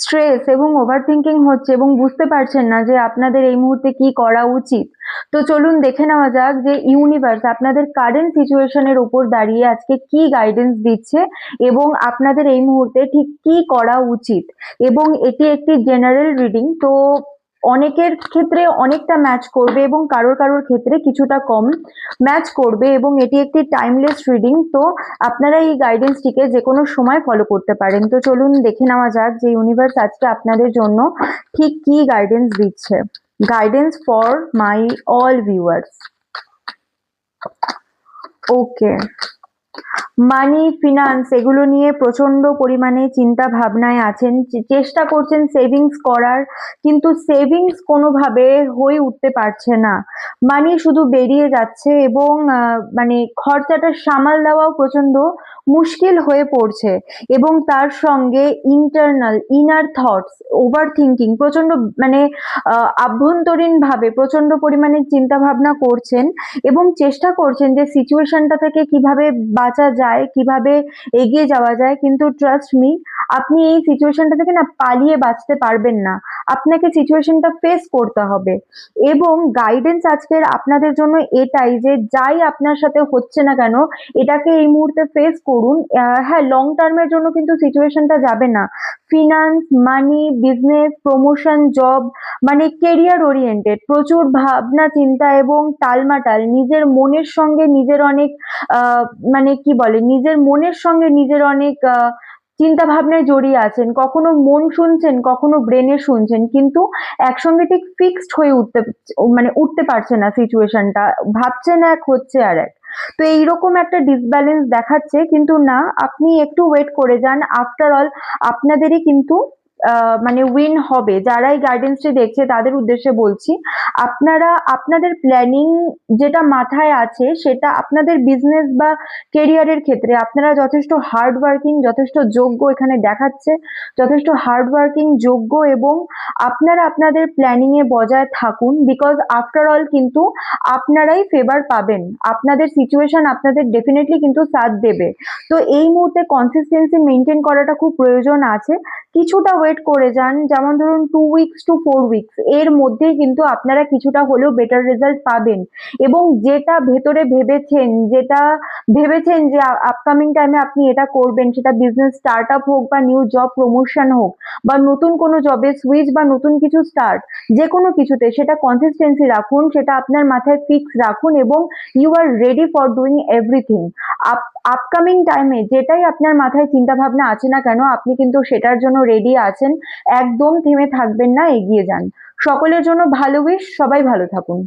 Stress এবং over thinking হচ্ছে এবং বুঝতে পারছেন না যে আপনাদের এই মুহূর্তে কি করা উচিত। তো চলুন দেখে নেওয়া যাক যে ইউনিভার্স আপনাদের কারেন্ট সিচুয়েশনের উপর দাঁড়িয়ে আজকে কি গাইডেন্স দিচ্ছে এবং আপনাদের এই মুহূর্তে ঠিক কি করা উচিত। এবং এটি একটি জেনারেল রিডিং, তো অনেকের ক্ষেত্রে অনেকটা ম্যাচ করবে এবং কারোর কারোর ক্ষেত্রে কিছুটা কম ম্যাচ করবে, এবং এটি একটি টাইমলেস রিডিং। তো আপনারা এই গাইডেন্সটিকে যে কোনো সময় ফলো করতে পারেন। তো চলুন দেখে নেওয়া যাক যে ইউনিভার্স আজকে আপনাদের জন্য ঠিক কি গাইডেন্স দিচ্ছে। Guidance for my all viewers. Okay, money, finance এগুলো নিয়ে প্রচন্ড পরিমাণে চিন্তা ভাবনায় আছেন, চেষ্টা করছেন সেভিংস করার, কিন্তু সেভিংস কোনোভাবে হয়ে উঠতে পারছে না। মানি শুধু বেরিয়ে যাচ্ছে এবং মানে খরচাটা সামাল দেওয়াও প্রচন্ড মুশকিল হয়ে পড়ছে। এবং তার সঙ্গে ইনার থটস, ওভার থিঙ্কিং প্রচন্ড, মানে আভ্যন্তরীণ ভাবে প্রচন্ড পরিমাণে চিন্তা ভাবনা করছেন এবং চেষ্টা করছেন যে সিচুয়েশনটা থেকে কিভাবে বাঁচা যায়, কিভাবে এগিয়ে যাওয়া যায়। কিন্তু ট্রাস্ট মি, আপনি এই সিচুয়েশনটা থেকে না পালিয়ে বাঁচতে পারবেন না, আপনাকে সিচুয়েশনটা ফেস করতে হবে। এবং গাইডেন্স আজকের আপনাদের জন্য এটাই যে যাই আপনার সাথে হচ্ছে না কেন, এটাকে এই মুহূর্তে ফেস করুন। হ্যাঁ, লং টার্মের জন্য কিন্তু সিচুয়েশনটা যাবে না। ফিনান্স, মানি, বিজনেস, প্রমোশন, জব, মানে কেরিয়ার ওরিয়েন্টেড প্রচুর ভাবনা চিন্তা এবং টালমাটাল, নিজের মনের সঙ্গে নিজের অনেক মানে কি বলে, নিজের মনের সঙ্গে নিজের অনেক চিন্তা ভাবনায় জড়িয়ে আছেন। কখনো মন শুনছেন, কখনো ব্রেনে শুনছেন, কিন্তু একসঙ্গে ঠিক ফিক্সড হয়ে উঠতে পারছে না সিচুয়েশনটা। ভাবছেন এক, হচ্ছে আর এক। তো এইরকম একটা ডিসব্যালেন্স দেখাচ্ছে, কিন্তু না, আপনি একটু ওয়েট করে যান। আফটার অল আপনাদেরই কিন্তু মানে উইন হবে। যারা এই গাইডেন্সটি দেখছে তাদের উদ্দেশ্যে বলছি, আপনারা আপনাদের প্ল্যানিং যেটা মাথায় আছে সেটা আপনাদের বিজনেস বা কেরিয়ারের ক্ষেত্রে আপনারা যথেষ্ট হার্ড ওয়ার্কিং, যথেষ্ট যোগ্য এখানে দেখাচ্ছে, যথেষ্ট হার্ড ওয়ার্কিং, যোগ্য, এবং আপনারা আপনাদের প্ল্যানিং এ বজায় থাকুন। বিকজ আফটার অল কিন্তু আপনারাই ফেভার পাবেন, আপনাদের সিচুয়েশন আপনাদের ডেফিনেটলি কিন্তু সাথ দেবে। তো এই মুহূর্তে কনসিস্টেন্সি মেনটেন করাটা খুব প্রয়োজন আছে। কিছুটা ওয়েট করে যান, যেমন ধরুন 2 উইকস টু 4 উইকস এর মধ্যেই কিন্তু আপনারা কিছুটা হলেও বেটার রেজাল্ট পাবেন। এবং যেটা ভেতরে ভেবেছেন যে আপকামিং টাইমে আপনি এটা করবেন, সেটা বিজনেস স্টার্ট আপ হোক বা নিউ জব প্রমোশন হোক বা নতুন কোনো জবে সুইচ বা নতুন কিছু স্টার্ট, যে কোনো কিছুতে সেটা কনসিস্টেন্সি রাখুন, সেটা আপনার মাথায় ফিক্স রাখুন এবং you are ready for doing everything. Upcoming টাইমে যেটাই আপনার মাথায় চিন্তা ভাবনা আছে না কেন, আপনি কিন্তু সেটার জন্য রেডি আছেন। একদম থেমে থাকবেন না, এগিয়ে যান। সকলের জন্য ভালো উইশ, সবাই ভালো থাকুন।